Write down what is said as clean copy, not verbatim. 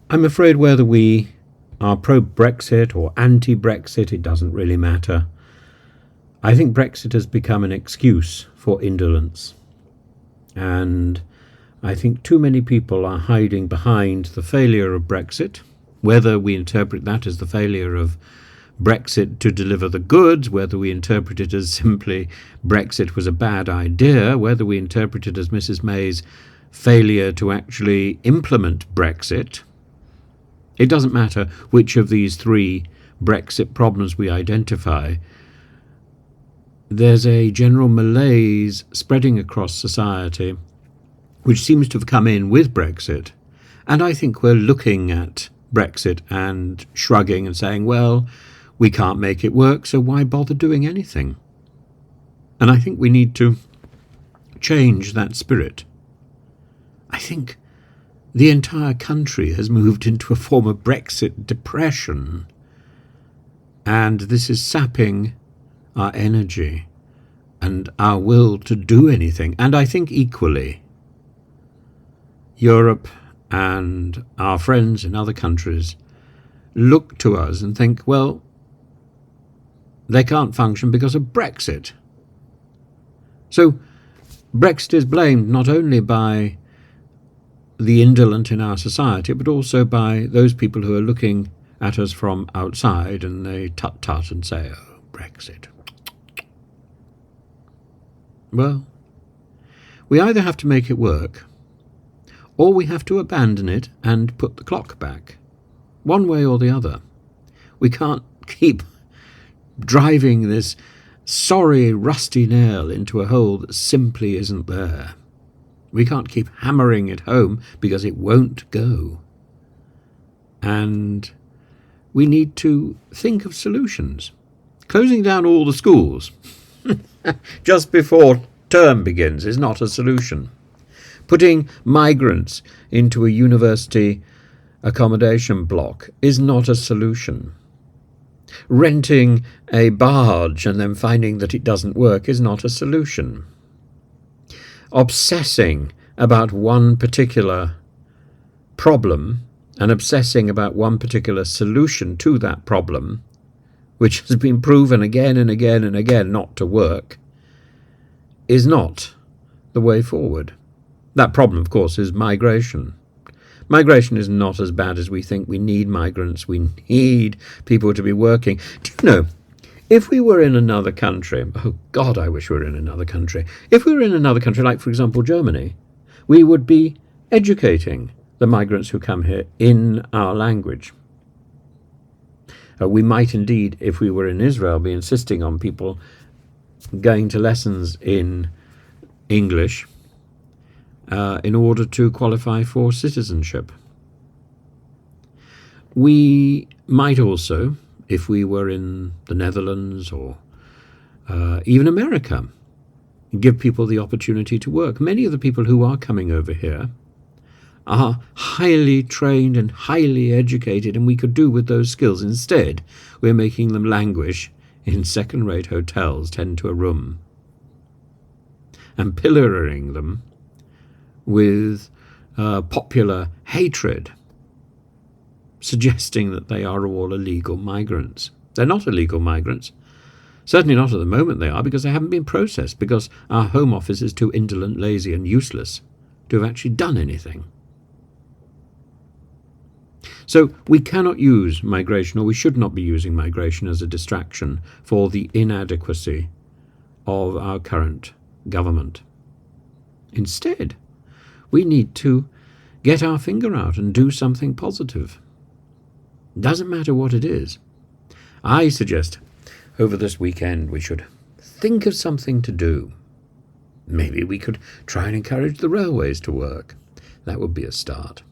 I'm afraid whether we are pro-Brexit or anti-Brexit, it doesn't really matter. I think Brexit has become an excuse for indolence. And I think too many people are hiding behind the failure of Brexit, whether we interpret that as the failure of Brexit to deliver the goods, whether we interpret it as simply Brexit was a bad idea, whether we interpret it as Mrs. May's failure to actually implement Brexit. It doesn't matter which of these three Brexit problems we identify. There's a general malaise spreading across society, which seems to have come in with Brexit. And I think we're looking at Brexit and shrugging and saying, well, we can't make it work, so why bother doing anything? And I think we need to change that spirit. I think the entire country has moved into a form of Brexit depression, and this is sapping our energy and our will to do anything. And I think equally, Europe and our friends in other countries look to us and think, well, they can't function because of Brexit. So Brexit is blamed not only by the indolent in our society, but also by those people who are looking at us from outside, and they tut-tut and say, oh, Brexit. Well, we either have to make it work, or we have to abandon it and put the clock back. One way or the other. We can't keep driving this sorry, rusty nail into a hole that simply isn't there. We can't keep hammering it home because it won't go. And we need to think of solutions. Closing down all the schools just before term begins is not a solution. Putting migrants into a university accommodation block is not a solution. Renting a barge and then finding that it doesn't work is not a solution. Obsessing about one particular problem and obsessing about one particular solution to that problem, which has been proven again and again and again not to work, is not the way forward. That problem, of course, is migration. Migration is not as bad as we think. We need migrants. We need people to be working. Do you know, if we were in another country, oh God, I wish we were in another country. If we were in another country, like, for example, Germany, we would be educating the migrants who come here in our language. We might indeed, if we were in Israel, be insisting on people going to lessons in English in order to qualify for citizenship. We might also, if we were in the Netherlands or even America, give people the opportunity to work. Many of the people who are coming over here are highly trained and highly educated, and we could do with those skills. Instead, we're making them languish in second-rate hotels, 10 to a room, and pillorying them with popular hatred, suggesting that they are all illegal migrants. They're not illegal migrants. Certainly not at the moment they are, because they haven't been processed, because our Home Office is too indolent, lazy and useless to have actually done anything. So we cannot use migration, or we should not be using migration as a distraction for the inadequacy of our current government. Instead, we need to get our finger out and do something positive. Doesn't matter what it is. I suggest over this weekend we should think of something to do. Maybe we could try and encourage the railways to work. That would be a start.